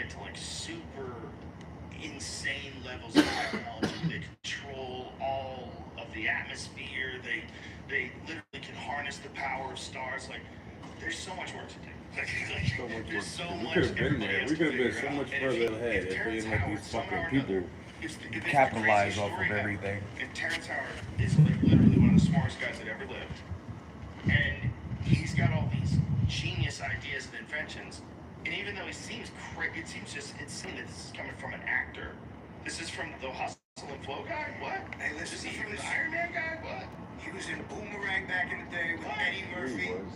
get to like super insane levels of technology. They control all of the atmosphere. They literally can harness the power of stars. Like, there's so much work to do. So much There's work so to do. We much could have been everybody there. has We to could have been figure so out. much And further ahead if if we Terrence didn't let Howard these somehow fucking or people. another, if it's the Capitalize craziest off story of ever, everything. if Terrence Howard is like literally one of the smartest guys that ever lived, and he's got all these genius ideas and inventions, and even though he seems it seems just insane that this is coming from an actor. This is from the Hustle and Flow guy. What? Hey, This listen, is he from was the Iron Man guy. What? he was in Boomerang back in the day with What? Eddie Murphy. He was.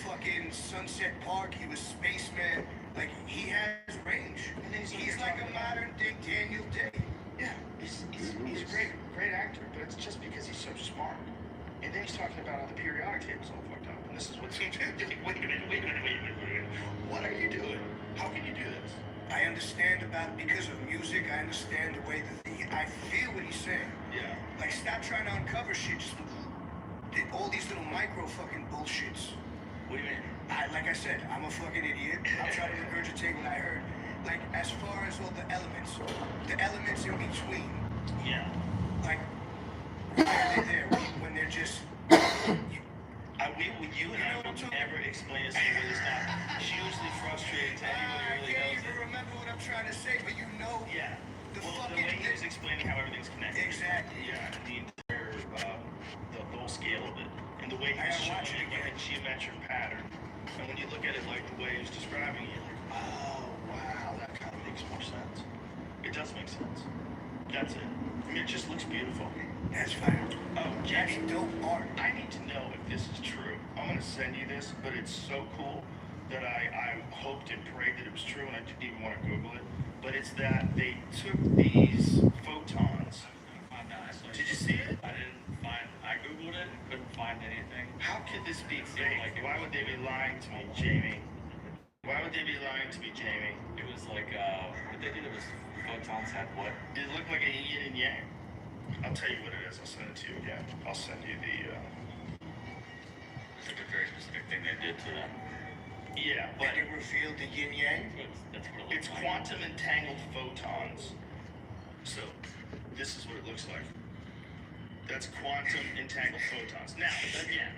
Fucking Sunset Park. He was Spaceman. Like, he has range. And then He's like a modern day Daniel Day. Yeah, he's a great actor, but it's just because he's so smart. And then he's talking about how the periodic table's all fucked up, and this is what's wait a minute. What are you doing? How can you do this? I understand about because of music. I understand the way that I feel what he's saying. Yeah. Like, stop trying to uncover shit. Just all these little micro fucking bullshits. What do you mean? Like I said, I'm a fucking idiot. I'm trying to regurgitate what I heard. Like, as far as all the elements in between, Yeah. like, why are they there when they're just? You and I will never explain this thing that is not hugely frustrating to anyone who I really can't knows even it. remember what I'm trying to say, but you know. Yeah. The Well, the fucking way he was explaining how everything's connected. Exactly. Yeah, and the entire, the whole scale of it. And the way he I was gotta showing watch it it like a again. geometric pattern. And when you look at it like the way he was describing it, you're like, oh, wow, that kind of makes more sense. It does make sense. That's it. I mean, it just looks beautiful. That's fine. Oh, That's Jamie, dope art. I need to know if this is true. I'm going to send you this, but it's so cool that I hoped and prayed that it was true, and I didn't even want to Google it. But it's that they took these photons. Did you see it? I googled it and couldn't find anything. How could this be fake? Why would they be lying to me, Jamie? Why would they be lying to me, Jamie? It was like, what they did, it was photons had what? It looked like a yin and yang. I'll tell you what it is. I'll send it to you again. I'll send you the. It's like a very specific thing they did to them. Yeah, but Like, it revealed the yin yang. That's what it it's looks like. quantum entangled photons. So, this is what it looks like. That's quantum entangled photons. Now, again,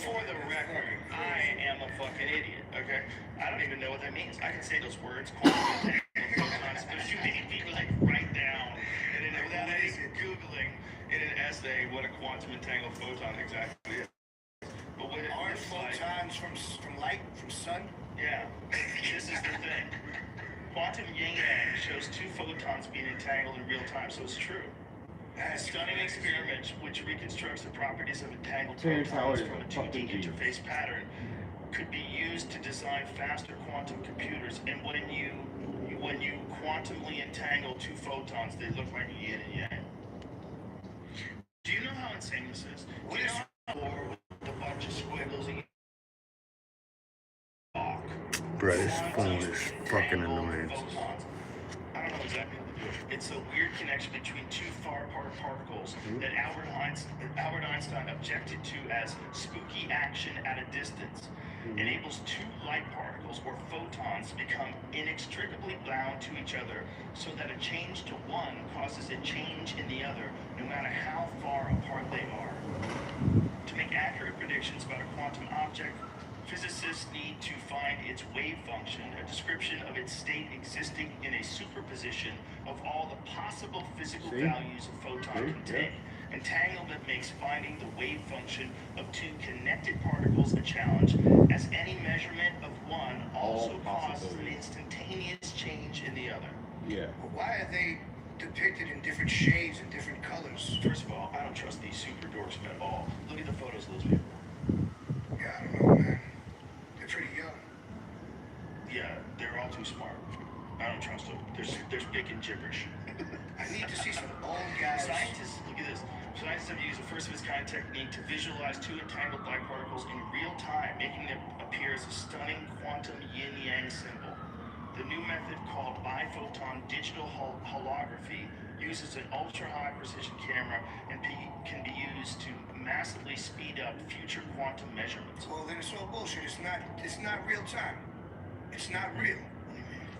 for the record, I am a fucking idiot, okay? I don't even know what that means. I can say those words, quantum entangled photons, but if you made me like write down, and then without any Googling in an essay what a quantum entangled photon exactly is. But what it Aren't looks like, photons from light, from sun? yeah, this is the thing. Quantum yin-yang shows two photons being entangled in real time, so it's true. A stunning experiment which reconstructs the properties of entangled Terrence Howard photons is from a a 2D fucking genius. interface pattern could be used to design faster quantum computers. And when you quantumly entangle two photons, they look like yin and yang. Do you know how insane this is? Do you know how or with a bunch of squiggles and talk? Bro, this phone is fucking annoying. Photons. I don't know exactly what to do. It's a weird connection between two far apart particles that Albert Einstein objected to as spooky action at a distance. Enables two light particles or photons to become inextricably bound to each other so that a change to one causes a change in the other no matter how far apart they are. To make accurate predictions about a quantum object, physicists need to find its wave function, a description of its state existing in a superposition of all the possible physical See? values a photon See? contain. Entanglement makes finding the wave function of two connected particles a challenge, as any measurement of one also causes an possibilities. instantaneous change in the other. Yeah. But why are they depicted in different shades and different colors? First of all, I don't trust these super dorks at all. Look at the photos of those people. Yeah, I don't know, man. They're pretty young. Yeah, they're all too smart. I don't trust them. They're speaking gibberish. I need to see some old guys. Scientists, look at this. Scientists have used a first-of-its-kind technique to visualize two entangled light particles in real time, making them appear as a stunning quantum yin-yang symbol. The new method, called biphoton digital holography, uses an ultra-high precision camera and can be used to massively speed up future quantum measurements. Well, then it's all bullshit. It's not real time. It's not real.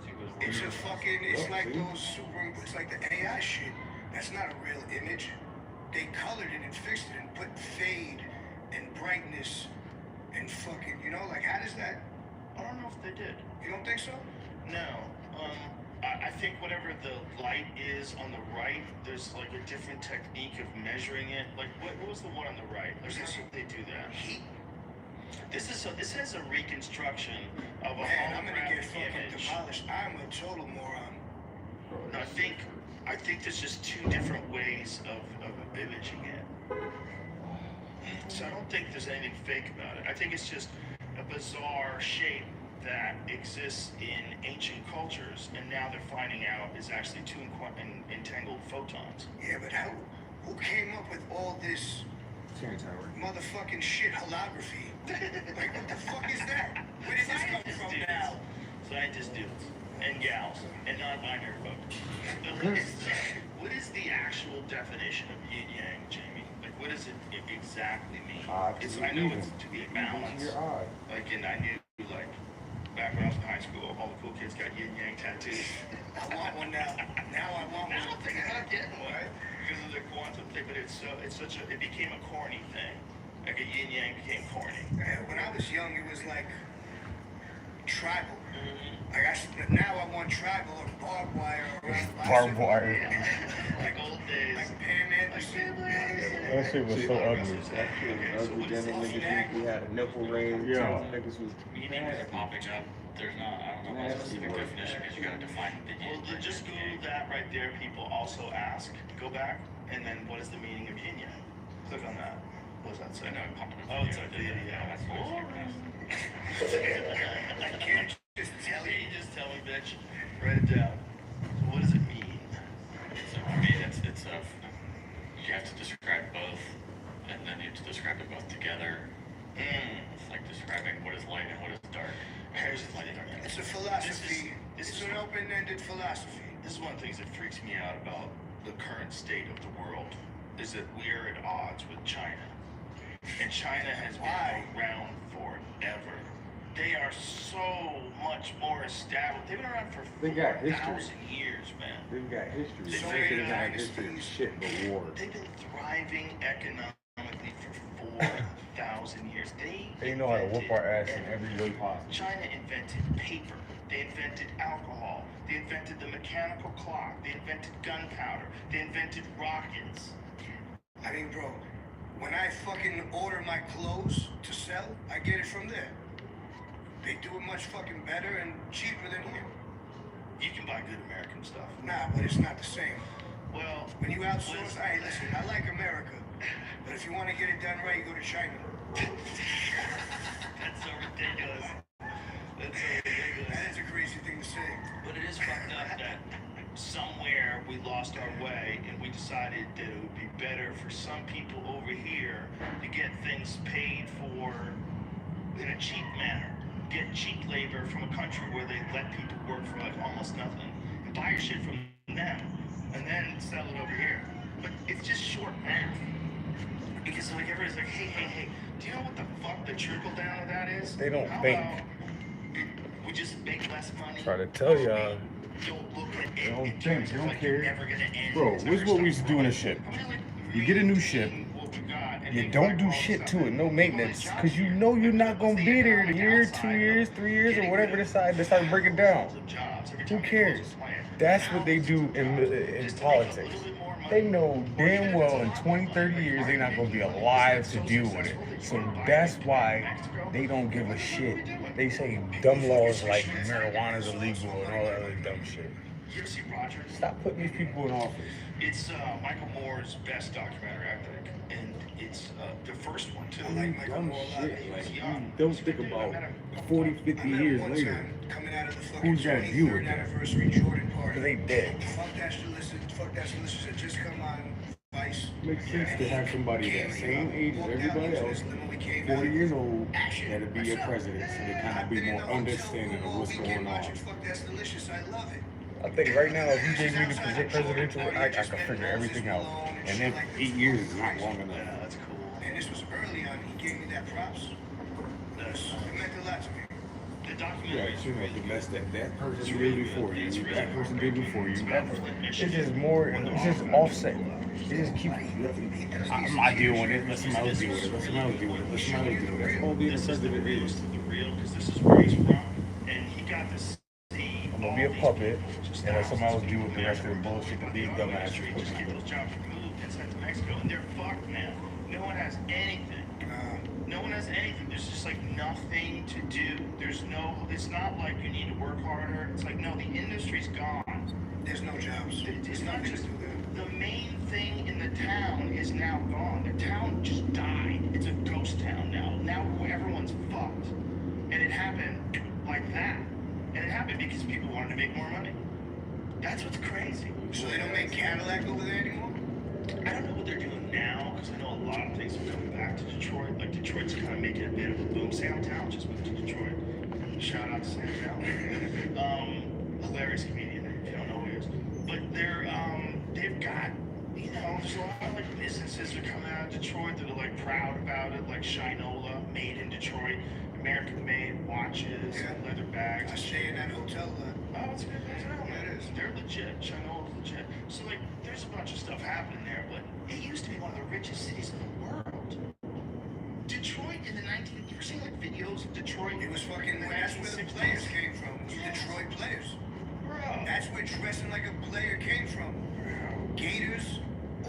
Too It's a fucking, it's like those super, it's like the AI shit. That's not a real image. They colored it and fixed it and put fade and brightness and fucking, you know, like how does that? I don't know if they did. You don't think so? No. I think whatever the light is on the right, there's like a different technique of measuring it. Like what was the one on the right? There's how they do that. Heat. This is a reconstruction of a Man, I'm gonna get holographic fucking image. demolished. I'm a total moron. No, I think there's just two different ways of imaging it. So I don't think there's anything fake about it. I think it's just a bizarre shape that exists in ancient cultures, and now they're finding out is actually two entangled photons. Yeah, but who came up with all this motherfucking shit holography? Like, what the fuck is that? Where did this come Scientist from dudes. now? Scientist dudes and gals and non-binary folks. What is the actual definition of yin yang, Jamie? Like, what does it exactly mean? I know it's to be a balance. Like, and I knew, like, back when I was in high school, all the cool kids got yin yang tattoos. I want one now. Now I want Now one. I'm thinking about getting one because of the quantum thing, but it became a corny thing. Like a yin yang became corny. When I was young, it was like tribal. Like now I want tribal or barbed wire around my Barbed wire. Like old days. Like Pam Anderson. That shit was so ugly. That shit was ugly. Then the niggas we had a nipple ring. Yeah. Niggas was Meanings are popping up. There's not, I don't know what specific definition because you gotta define the Well, just Google that right there. People also ask. Go back, and then what is the meaning of yin yang? Click on that. What does that say? I know it popped up. Oh, it's like yeah. I can't just tell you. You just tell me, bitch. Write it down. So what does it mean? So I mean, it's you have to describe both, and then you have to describe it both together. It's like describing what is light and what is dark. Here's the thing. It's a philosophy. This It's is an open-ended philosophy. This is one of the things that freaks me out about the current state of the world, is that we're at odds with China. And China has been around forever. They are so much more established. They've been around for They got 4,000 years, man. They've got history. They So figured they it got out. history of shit but war. They've been thriving economically for 4,000 years. They know how to whoop our ass in every way possible. China invented paper. They invented alcohol. They invented the mechanical clock. They invented gunpowder. They invented rockets. I mean, bro, when I fucking order my clothes to sell, I get it from there. They do it much fucking better and cheaper than here. You can buy good American stuff. Nah, but it's not the same. Well, When you outsource, hey, listen, I like America, but if you want to get it done right, you go to China. that's so ridiculous. That's so ridiculous. That is a crazy thing to say. But it is fucked up that somewhere we lost our way and we decided that it would be better for some people over here to get things paid for in a cheap manner. Get cheap labor from a country where they let people work for like almost nothing and buy your shit from them and then sell it over here. But it's just short math. Because like everybody's like, hey, do you know what the fuck the trickle down of that is? They don't How think. about we just make less money? Try to tell y'all. Don't look at They it don't in think, terms they of don't like you're care. never gonna end. Bro, it's this is never what we used to do in a stop ship. growing. I mean, like, You get a new ship, what we got, and you then don't like do all shit this to stuff. it, no maintenance, Well, because you know you're not gonna be there in a year, 2 years, 3 years, or whatever they decide to break it down. Who cares? That's what they do in politics. They know damn well in 20, 30 years they're not gonna be alive to deal with it. So that's why they don't give a shit. They say dumb laws like marijuana is illegal and all that other dumb shit. You ever see Roger? Stop putting these people in office. It's Michael Moore's best documentary, I think, and it's the first one too. I like Michael Dumb Moore a lot. shit. He was Like, young. you don't think about 40, 50 I met years him one later. time coming out of the fucking Who's gonna deal 23rd with that? anniversary Jordan party. Because they dead. Fuck that solicitors had just come on Vice. Makes sense to have somebody that same age as everybody else, 40 years old, that'll be your president, so they kind of be more understanding of what's going on. Fuck that's delicious. I love it. I think right now, if you gave me the presidential, I could figure everything out. And then 8 years is not long Yeah, enough. that's cool. And this was early on. He gave me that props. It meant a lot to me. The documentary Yeah, you know, the less that person did before you, that person did before you. It's just more, it's just offset. It just keep, I'm not dealing with it, let somebody else deal with it, let somebody else deal with it, let somebody else deal with it. That's all being a president is. The real, because this is where he's from, and he got to see. I'm gonna be a puppet, and let somebody else deal with the rest of the bullshit that these dumbasses put Just get out. those jobs removed and sent to Mexico, and they're fucked, man. No one has anything. No one has anything. There's just like nothing to do. There's no. It's not like you need to work harder. It's like no, the industry's gone. There's no jobs. It's There's not nothing just to do there. the main thing in the town is now gone. The town just died. It's a ghost town now. Now everyone's fucked, and it happened like that. And it happened because people wanted to make more money. That's what's crazy. So they don't make Cadillac over there anymore? I don't know what they're doing now because I know a lot of things are coming back to Detroit. Like Detroit's kind of making a bit of a boom. Sam Town just moved to Detroit. Shout out to Sam Town. Hilarious comedian if you don't know who he is. But they've got, you know, there's a lot of like businesses that are coming out of Detroit that are like proud about it, like Shinola, made in Detroit, American made watches, leather bags. I stay in that hotel there. Oh, it's a good hotel, man. It is. They're legit. Chinola's legit. So, like, there's a bunch of stuff happening there, but it used to be one of the richest cities in the world. Detroit in the 19... You ever seen, like, videos of Detroit? It was fucking, that's where the 1960s? players came from. It was Detroit players. Bro. That's where dressing like a player came from. Gators,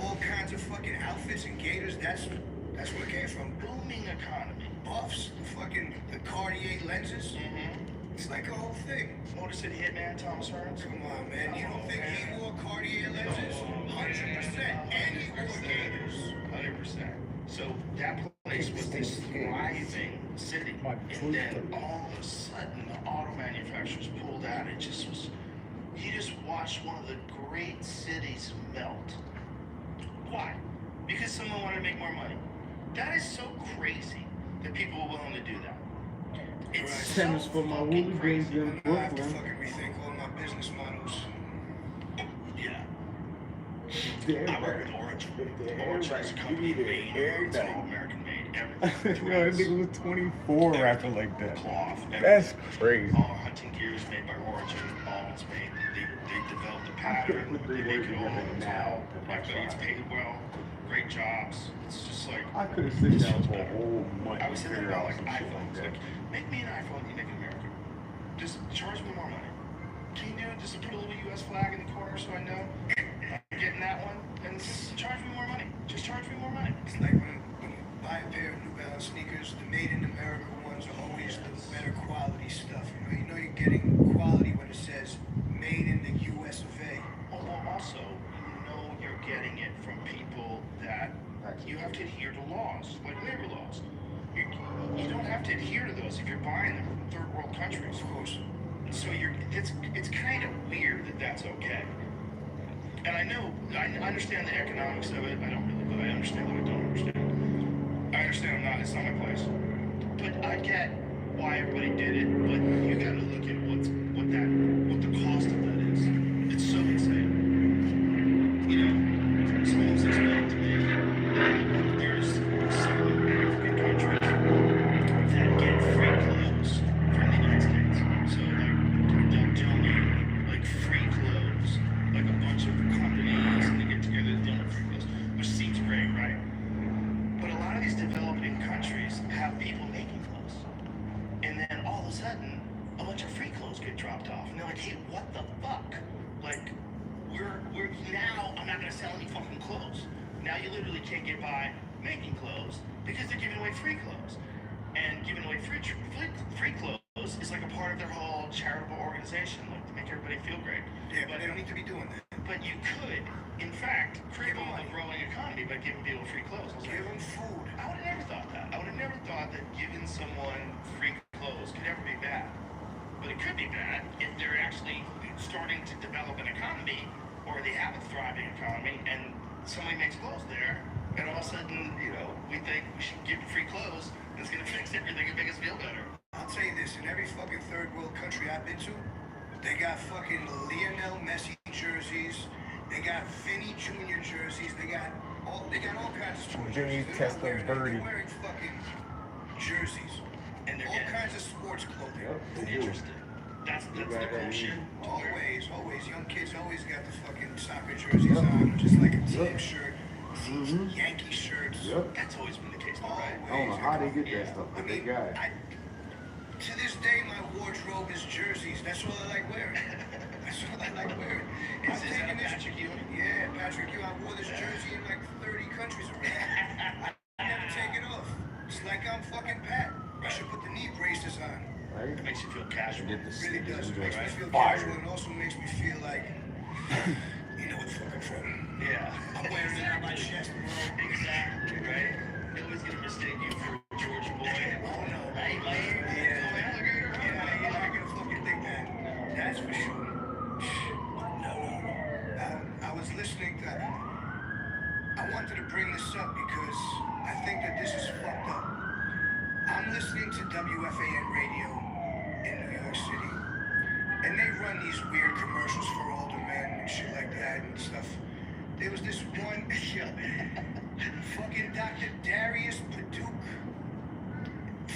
all kinds of fucking outfits and gators. That's where it came from. Booming economy. Buffs, the Cartier lenses. Mm-hmm. It's like a whole thing. Motor City Hitman, Thomas Hearns. Come on, man. You don't think he wore Cartier lenses? 100%. And he wore gators. 100%. So that place was this thriving city. And then all of a sudden, the auto manufacturers pulled out. It just was, you just watched one of the great cities melt. Why? Because someone wanted to make more money. That is so crazy that people are willing to do that. It's so Tennis for my fucking Woolly crazy. Beans in I'm gonna have to Brooklyn. fucking rethink all my business models. Yeah. Damn I work right. with Origin. Damn Origin is a right. company You need it made, every it's day. all American made, everything. Yo, that nigga was 24 rapping like that. Cloth, That's everything. crazy. All hunting gear is made by Origin. All it's made. They developed the pattern. They make it all now. Everybody's paid well. Great jobs. It's just like I could have sit down for a whole month. I was and thinking figure about out like some shit iPhones. like Like, make me an iPhone you make in America. Just charge me more money. Can you do it? Just put a little US flag in the corner so I know I'm getting that one. And just charge me more money. Just charge me more money. It's like when you buy a pair of New Balance sneakers, the made in America ones are always the better quality stuff. You know you're getting quality when it says made in the US of A. Well, also, you know you're getting it from people that you have to adhere to laws, like labor laws. You don't have to adhere to those if you're buying them from third world countries, of course. So it's kind of weird that that's okay. And I know, I understand the economics of it. I don't really, but I understand that I don't understand. I understand it's not my place. But I get why everybody did it, but you gotta look at what the cost of that is. It's so insane. You know, someone was explaining to me that there's some African countries that get free clothes from the United States. So like they'll donate like free clothes, like a bunch of companies and they get together to donate free clothes, which seems great, right? But a lot of these developing countries have people making clothes. And then all of a sudden, a bunch of free clothes get dropped off. And they're like, hey, what the fuck? Like, we're now, I'm not gonna sell any fucking clothes. Now you literally can't get by making clothes because they're giving away free clothes. And giving away free clothes is like a part of their whole charitable organization, like to make everybody feel great. Yeah, but they don't need to be doing that. But you could, in fact, cripple a growing economy by giving people free clothes. I was Give like, them food. I would have never thought that. I would have never thought that giving someone free clothes could ever be bad. But it could be bad if they're actually starting to develop an economy or they have a thriving economy and somebody makes clothes there and all of a sudden, you know, we think we should give free clothes and it's going to fix everything and make us feel better. I'll tell you this, in every fucking third world country I've been to, they got fucking Lionel Messi jerseys, they got Vinny Jr. jerseys, they got all kinds of sports Jimmy jerseys. They're not Testa wearing- Birdie. They're wearing fucking jerseys. And all again. kinds of sports clothing. Yep, they do. Interesting. That's the cool shit. Always. Young kids always got the fucking soccer jerseys on, just like a team shirt. Yankee shirts. Yep. That's always been the case, though, right? I don't know how they get that stuff, I but they mean, got it. to this day, my wardrobe is jerseys. That's all I like wearing. That's all I like wearing. Is that a Patrick Ewing? Yeah, Patrick Ewing. I wore this jersey in like 30 countries around. I never take it off. It's like I'm fucking Pat. I should put the knee braces on. Right? It makes you feel casual. Get the It really does. It makes me feel fire. casual and also makes me feel like, you know what the fuck I'm from. Yeah. I'm wearing it on my chest, bro. Exactly, right? They always gonna mistake you for a Georgia boy. Oh no. Hey, Mike. Yeah, you're not gonna fucking think that. That's for sure. No. I was listening to. I wanted to bring this up because I think that this is fucked up. I'm listening to WFAN radio in New York City, and they run these weird commercials for older men and shit like that and stuff. There was this one, fucking Dr. Darius Paduch,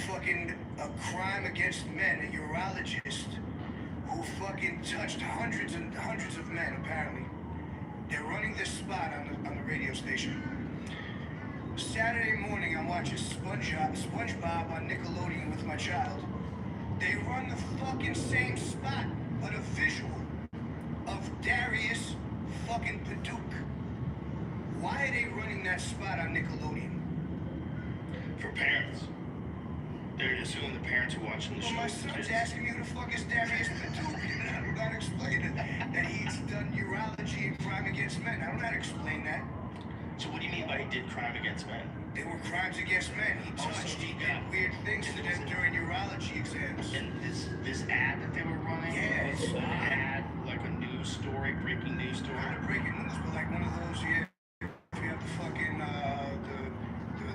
fucking a crime against men, a urologist who fucking touched hundreds and hundreds of men, apparently. They're running this spot on the radio station. Saturday morning, I'm watching SpongeBob on Nickelodeon with my child. They run the fucking same spot, but a visual of Darius fucking Paduch. Why are they running that spot on Nickelodeon? For parents. They're assuming the parents are watching the Well, show. my son's asking me who the fuck is Darius Paduch, and I don't know how to explain it. That he's done urology and crime against men. I don't know how to explain that. So what do you mean by he did crime against men? They were crimes against men. He touched, he did weird things to them during urology exams. And this ad that they were running, Yeah, it's an ad, like a news story, breaking news story. Not a breaking news, but like one of those, yeah. If you have the fucking,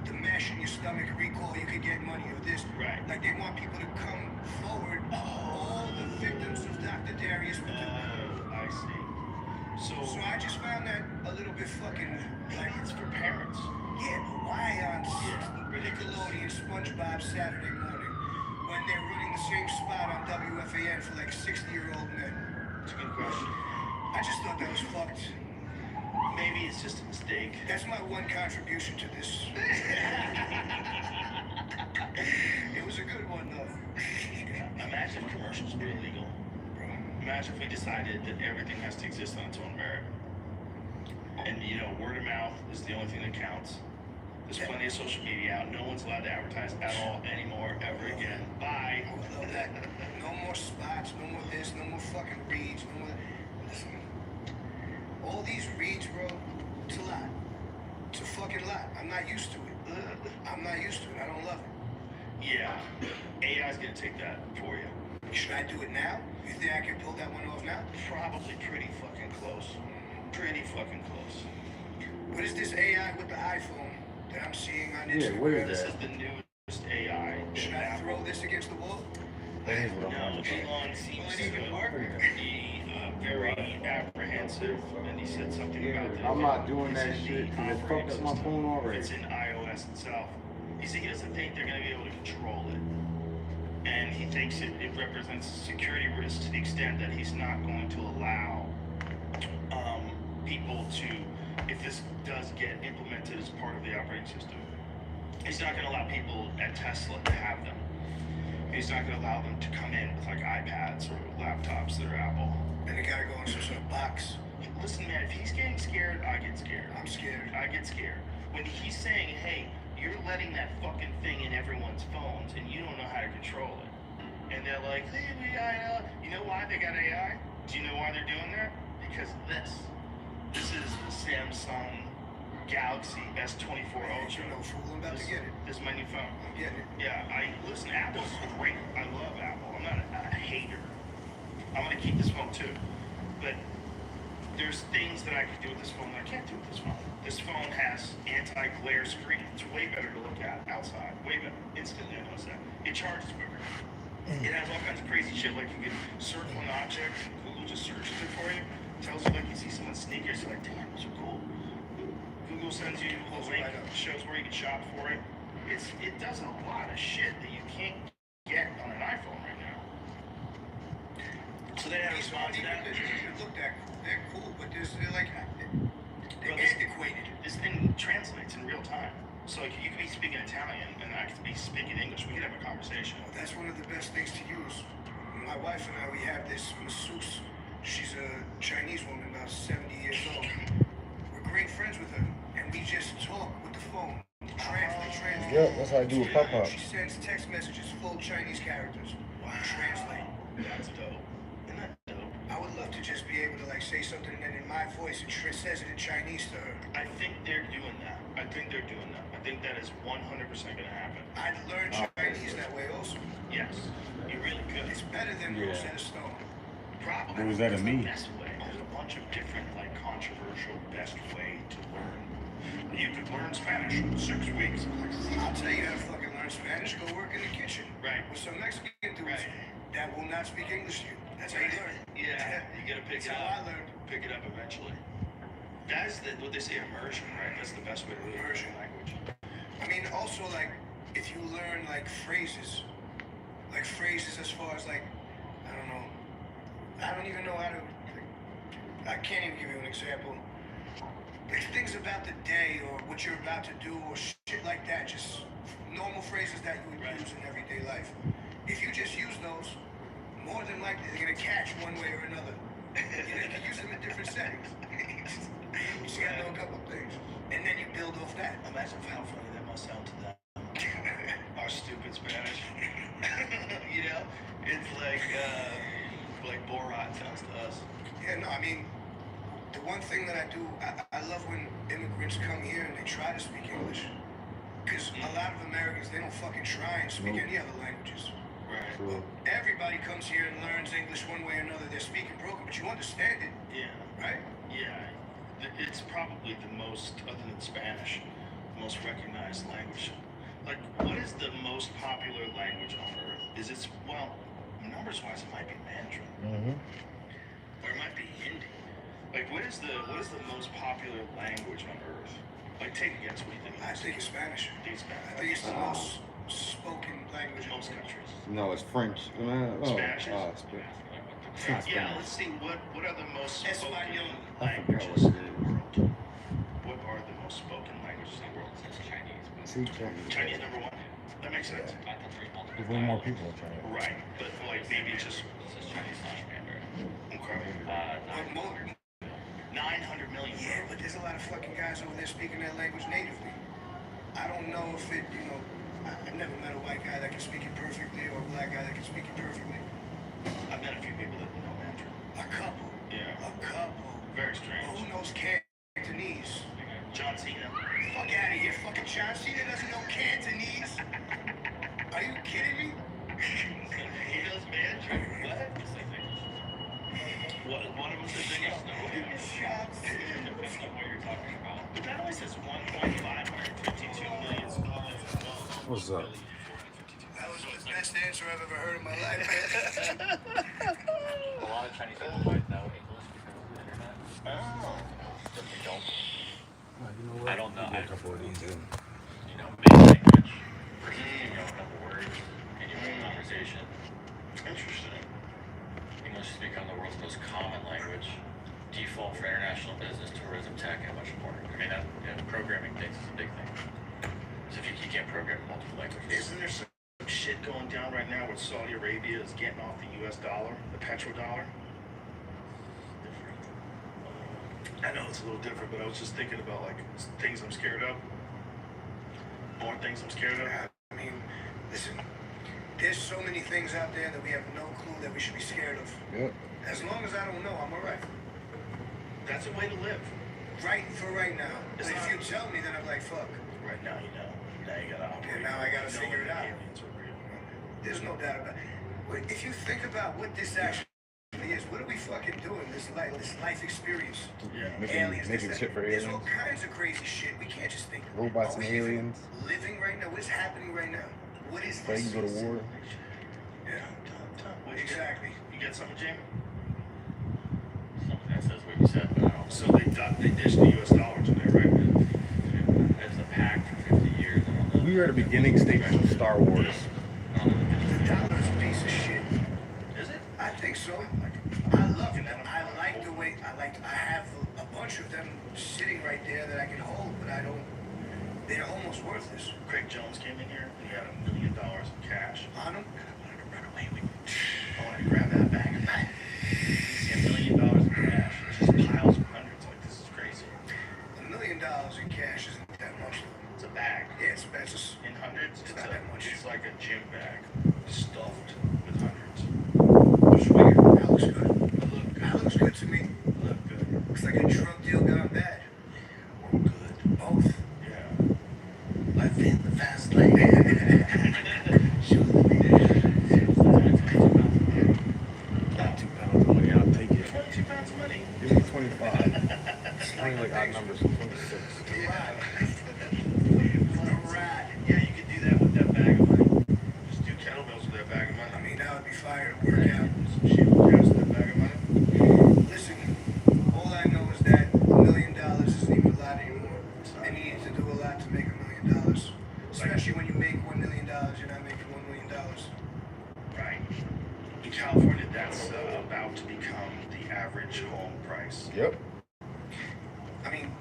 the mesh in your stomach recall, you could get money or this. Right. Like they want people to come forward, all the victims of Dr. Darius Paduch. I see. So I just found that a little bit fucking, like, It's for parents. yeah, but why on Yeah. Nickelodeon SpongeBob Saturday morning when they're running the same spot on WFAN for like 60-year-old men? It's a good question. I just thought that was fucked. Maybe it's just a mistake. That's my one contribution to this. It was a good one, though. Imagine if commercials were illegal. Imagine if we decided that everything has to exist on its own merit. And, you know, word of mouth is the only thing that counts. There's plenty of social media out. No one's allowed to advertise at all anymore, ever again. Bye. I would love that. No more spots, no more this, no more fucking reads, no more. Listen, all these reads, bro, it's a lot. It's a fucking lot. I'm not used to it. I'm not used to it. I don't love it. Yeah. AI's gonna take that for you. Should I do it now? You think I can pull that one off now? Probably pretty fucking close. Pretty fucking close. What is this AI with the iPhone that I'm seeing on Yeah, Instagram? what is This that? is the newest AI. Should I throw this against the wall? That is what I'm No, watching. Elon seems Will it even to work? be very apprehensive, and he said something Yeah, about that. I'm not doing It's that in shit the 'cause it fucked up my operating phone system. already. It's in iOS itself. He said he doesn't think they're going to be able to control it. And he thinks it represents security risk to the extent that he's not going to allow people to, if this does get implemented as part of the operating system, he's not going to allow people at Tesla to have them. He's not going to allow them to come in with like iPads or laptops that are Apple. And it gotta go in some sort of box. Listen, man, if he's getting scared, I get scared. I'm scared. I get scared. When he's saying, hey, you're letting that fucking thing in everyone's phones and you don't know how to control it. And they're like, hey, AI. You know why they got AI? Do you know why they're doing that? Because of this. This is the Samsung Galaxy S24 Ultra. No fool, I'm about to get it. This is my new phone. I'm getting it. Yeah, listen, Apple's great. I love Apple. I'm not a hater. I'm gonna keep this phone too. But there's things that I can do with this phone that I can't do with this phone. This phone has anti-glare screen. It's way better to look at outside. Way better. Instantly, I notice that. It charges quicker. It has all kinds of crazy shit. Like you can circle an object, Google just searches it for you. Tells you like you see someone's sneakers. You're like, damn, those are cool. Google sends you a link, shows where you can shop for it. It does a lot of shit that you can't get Yep, that's how I do with Pop Pop. She sends text messages full Chinese characters. Wow. Translate. That's dope. Isn't that dope? I would love to just be able to like say something and then in my voice it says it in Chinese to her. I think they're doing that. I think that is 100% going to happen. I'd learn Chinese that way also. Yes, you really could. It's better than Rosetta Stone. Probably. What was that to me? Best way. There's a bunch of different, like, controversial best way to learn. You could learn Spanish in 6 weeks. I'll tell you how to fucking learn Spanish. Go work in the kitchen. Right. With some Mexican dudes Right. that will not speak English to you. That's how you learn. Yeah, you gotta pick That's it how I up. learned. Pick it up eventually. That is what they say, immersion, right? That's the best way to learn Immersion. language. I mean, also, like, if you learn, like, phrases as far as, like, I don't know. I don't even know how to, I can't even give you an example. Like, things about the day or what you're about to do or shit like that, just normal phrases that you would use in everyday life. If you just use those, more than likely they're gonna catch one way or another. You can use them in different settings. You just gotta know a couple things. And then you build off that. Imagine how funny that must sound to them. Our stupid Spanish. You know? It's like Borat sounds to us. Yeah, no, I mean, the one thing that I do, I love when immigrants come here and they try to speak English. Because a lot of Americans, they don't fucking try and speak any other languages. Right. True. Everybody comes here and learns English one way or another. They're speaking broken, but you understand it, Yeah. right? Yeah. It's probably the most, other than Spanish, the most recognized language. Like, what is the most popular language on earth? Is it, well, numbers-wise, it might be Mandarin. Mm-hmm. Or it might be Hindi. Like, what is the most popular language on earth? Like, take a guess. What do you think? I think it's Spanish. I think it's Spanish. I think it's the most spoken language In in most the world. countries. No, it's French. Spanish is- It's not Yeah, Spanish. let's see. What are the most Espanol. spoken I forgot languages what in it the world? What are the most spoken languages in the world? It's Chinese, but See, Chinese. Chinese number one. That makes sense. I thought there's multiple. There's way more people in China. Right, but like maybe it's just This is Chinese slash Mandarin. okay. But more, 900 million. yeah, but there's a lot of fucking guys over there speaking that language natively. I don't know if it, you know, I've never met a white guy that can speak it perfectly or a black guy that can speak it perfectly. I've met a few people that know Mandarin. A couple. Yeah. A couple. Very Well, strange. who knows Cantonese? John Cena. Fuck out of here. Fucking John Cena doesn't know Cantonese. Are you kidding me? He knows Mandarin. What? One of them says English. John Cena. Depends on what you're talking about. But that only says 1.552 million scholars. What's up? That was the best answer I've ever heard in my life. A lot of Chinese people might know English because of the internet, Oh. but they don't. You know what? I don't know. I'll get a couple of these in. You know, main language versus you know a couple words in your conversation. Interesting. English has become the world's most common language, default for international business, tourism, tech, and much more. I mean, that programming things is a big thing. So if you can't program multiple languages, Isn't there some shit going down right now where Saudi Arabia is getting off the US dollar, the petrodollar? I know it's a little different, but I was just thinking about like things I'm scared of. More things I'm scared of. I mean, listen, there's so many things out there that we have no clue that we should be scared of. Yep. As long as I don't know, I'm alright. That's a way to live. Right for right now. It's But if not- you tell me, then I'm like, fuck. Right now, you know. Now you gotta operate. Yeah, now I gotta figure it out. Aliens are real. There's no doubt about it. Wait, if you think about what this actually is, what are we fucking doing? This life experience. Yeah. Aliens. Making this, shit for There's aliens. all kinds of crazy shit. We can't just think. Robots Are and we even aliens. living right now? What is happening right now? What is Ready this? to go to war. Yeah, What'd you get? exactly. You got something, Jamie? something that says what you said, but I don't. So they dished the US dollar today, right? It's a pact for 50 years. I don't know. We are at the beginning stages of Star Wars. I don't know. The dollar's a piece of shit. Is it? I think so. I love it. I like the way I have a bunch of them sitting right there that I can hold, but I don't. They're almost worthless. Craig Jones came in here. He had $1 million in cash. On them. I wanted to run away with. I wanted to grab that bag and back. $1 million in cash. Just piles of hundreds. Like this is crazy. $1 million in cash isn't that much. It's a bag Yeah, it's in hundreds. like a drug deal gone bad. Or good. Both. Yeah. Life in the fast lane. Show Not 2 pounds of money, I'll take it. 22 pounds of money. Give me 25. I ain't like odd numbers, 26. Yeah. Yeah, you could do that with that bag of money. Just do kettlebells with that bag of money. I mean, that would be fire to work out. Some shield caps with that bag of money. Listen, all I know is that $1 million isn't even a lot anymore. And you need to do a lot to make $1 million. Especially when you make $1 million, you're not making $1 million. Right. In California, that's about to become the average home price. Yep. I mean,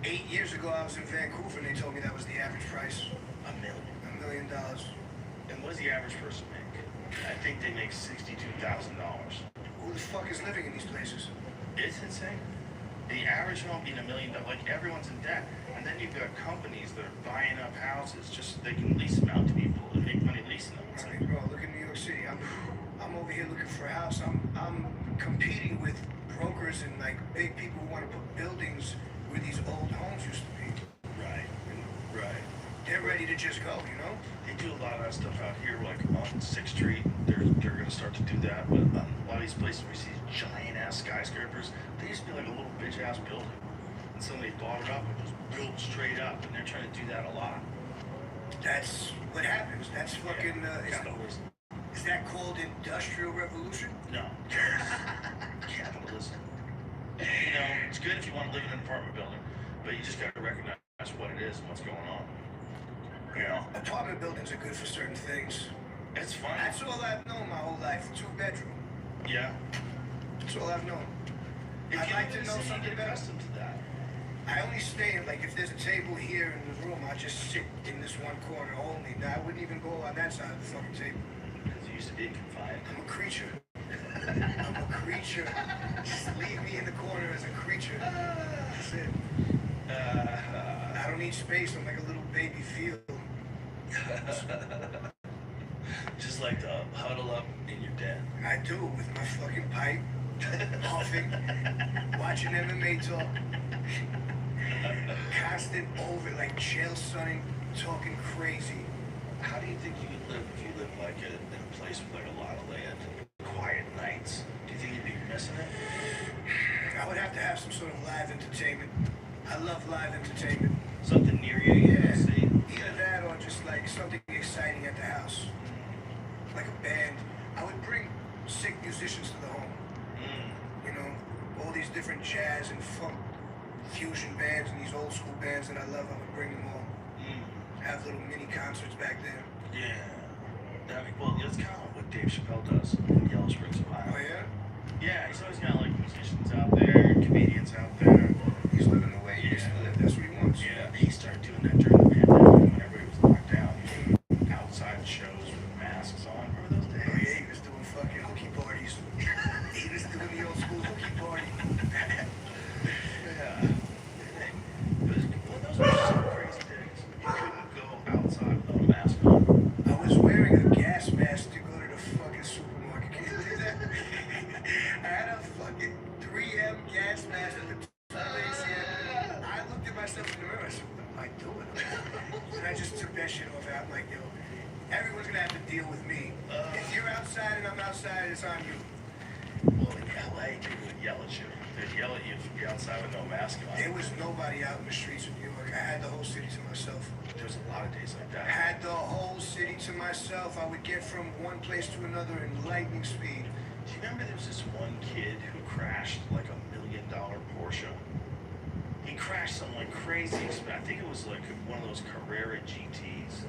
8 years ago I was in Vancouver and they told me that was the average price. $1 million. $1 million. And what does the average person make? I think they make $62,000. Who the fuck is living in these places? It's insane. The average home being $1 million, like everyone's in debt. And then you've got companies that are buying up houses just so they can lease them out to people and make money leasing them. It's I like, mean, bro, look at New York City. I'm over here looking for a house. I'm competing with brokers and like big people who want to put buildings where these old homes used to be. right, right. They're ready to just go, you know? They do a lot of that stuff out here, like on 6th Street. They're going to start to do that. But a lot of these places where you see giant ass skyscrapers, they used to be like a little bitch ass building. And somebody bought it up and was built straight up. And they're trying to do that a lot. That's what happens. That's fucking. Capitalism. Is that called industrial revolution? No. Capitalism. You know, it's good if you want to live in an apartment building, but you just got to recognize what it is and what's going on. You know, Apartment buildings are good for certain things. it's fine. That's all I've known my whole life. 2-bedroom. Yeah. That's all I've known. If I'd you like to live in know the city, something you get better. accustomed to that. I only stay like if there's a table here in the room, I just sit in this one corner only. Now I wouldn't even go on that side of the fucking table. Because you used to be confined. I'm a creature. I'm a creature. Just leave me in the corner as a creature. That's it. I don't need space. I'm like a little baby field. Just like to huddle up in your den. I do with my fucking pipe, huffing, watching MMA talk, constant over like jail sunning, talking crazy. How do you think you would live if you lived like in a place with like a lot of land, quiet nights? Do you think you'd be missing it? I would have to have some sort of live entertainment. I love live entertainment. Something near you, you can see. Either that or just like something exciting at the house. Like a band. I would bring sick musicians to the home. You know, all these different jazz and funk fusion bands and these old school bands that I love, I would bring them all. Have little mini concerts back there. Yeah. I mean, well, it's kind of like what Dave Chappelle does in Yellow Springs, Ohio. Oh yeah? Yeah, he's always got like musicians out there, comedians out there. He's living the way he used to live. That's what he wants. Yeah, he started doing that during the pandemic when everybody was locked down. He was doing outside shows with masks on. Remember those days? Oh yeah, he was doing fucking hooky parties. He was doing the old school hooky party. Yeah. Those were some crazy days. You couldn't go outside without a mask on. I was wearing a gas mask to go to the fucking supermarket. Can you believe that? I had a fucking 3M gas mask at the place here. I looked at myself in the mirror. I said, what am I doing? And I just took that shit off. I'm like, yo, everyone's gonna have to deal with me. If you're outside and I'm outside, it's on you. Well, in LA, people would yell at you. They'd yell at you if you'd be outside with no mask on. There was nobody out in the streets of New York. I had the whole city to myself. There's a lot of days like I that. had the whole city to myself. I would get from one place to another in lightning speed. Do you remember there was this one kid who crashed like $1 million Porsche? He crashed some like crazy, I think it was like one of those Carrera GTs.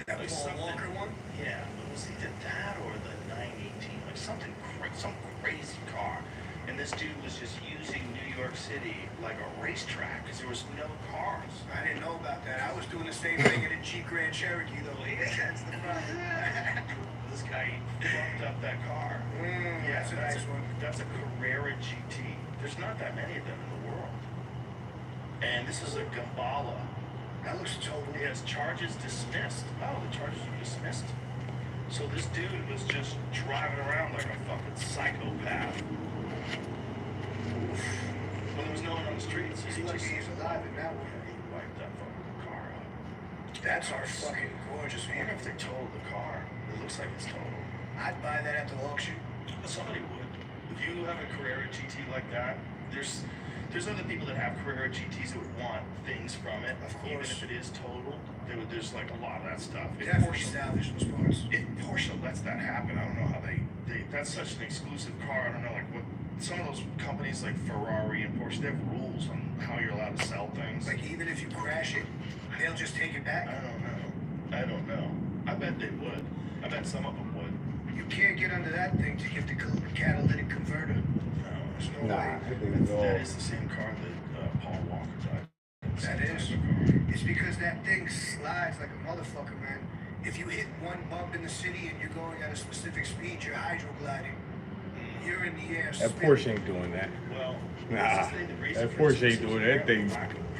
That Like Paul something- Walker one? Yeah, it was either that or the 918, like something, some crazy car. And this dude was just using New York City like a racetrack because there was no cars. I didn't know about that. I was doing the same thing in a Jeep Grand Cherokee, though. That's the problem. This guy fucked up that car. That's a nice one. That's a Carrera GT. There's not that many of them in the world. And this is a Gambala. That looks totally. It has charges dismissed. Oh, the charges are dismissed. So this dude was just driving around like a fucking psychopath. When there was no streets. He's He lucky just he's alive in that way. wiped that fucking car up. That's our fucking gorgeous I wonder vehicle. if they totaled the car. It looks like it's totaled. I'd buy that at the auction. Somebody would. If you have a Carrera GT like that, there's other people that have Carrera GTs that would want things from it. Of Even course. if it is total, there's like a lot of that stuff. If Definitely Porsche, salvage those parts. if Porsche lets that happen, I don't know how they that's such an exclusive car. I don't know like what some of those companies like Ferrari and Porsche, they have rules on how you're allowed to sell things. Like even if you crash it, they'll just take it back. I don't know. I bet they would. I bet some of them would. You can't get under that thing to get the catalytic converter. No, There's no Nah, way. I think it's all. that is the same car that Paul Walker died. That Same is. type of car. It's because that thing slides like a motherfucker, man. If you hit one bump in the city and you're going at a specific speed, you're hydrogliding. You're in the air. That spinning. Porsche ain't doing that. Well, Nah, that's the thing, the reason that for this Porsche ain't is doing that thing.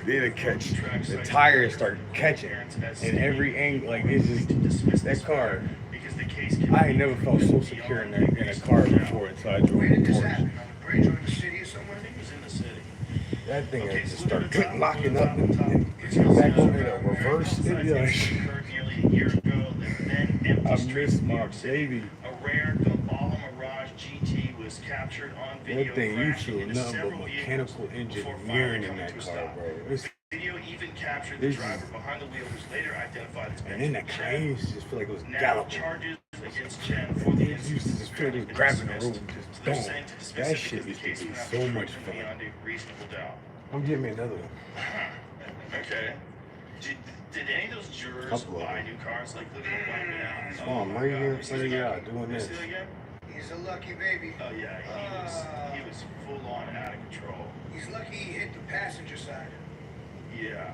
It'll catch. Tracks The like tires start catching as in every angle. Like it's just dismiss that this car. because the case can I be ain't never felt so beyond secure in the a car before until I drove Where a did this Porsche. happen? On the bridge or in the city or somewhere? I think it was in the city. That thing Okay, had to so start look at the top, locking look up at the top, and come back over to reverse. It, Homicides like, occurred nearly a year ago. The then empty I streets miss of New my York City. baby. A rare Gambala Mirage GT was captured on video. That thing, you crashing feel into nothing but several vehicles mechanical before engineering finally in coming that to a car, stop. bro. It's, Video even captured the This is- driver behind the wheel, who's later identified as and then that Benjamin Chen. Cayenne just feel like it was Now galloping. charges against Chen for the It used to just feel like it was grabbing the road and just So they're boom. saying to dismiss That it shit because used the case to be cannot so be much proven fun. beyond a reasonable doubt. I'm getting me another one. Okay. Did any of those jurors Couple of buy them. new cars? Like, look at them wiping out. Oh, I'm my right God. here in You see front of the y'all guy? doing You this. see the guy? He's a lucky baby. Oh yeah, he was full on out of control. He's lucky he hit the passenger side. Yeah,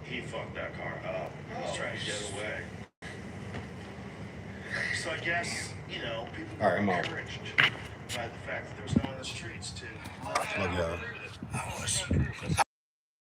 he fucked that car up. He was trying to get away. So I guess, you know, people All right, were I'm out. encouraged by the fact that there was no one in the streets to Love y'all. I was.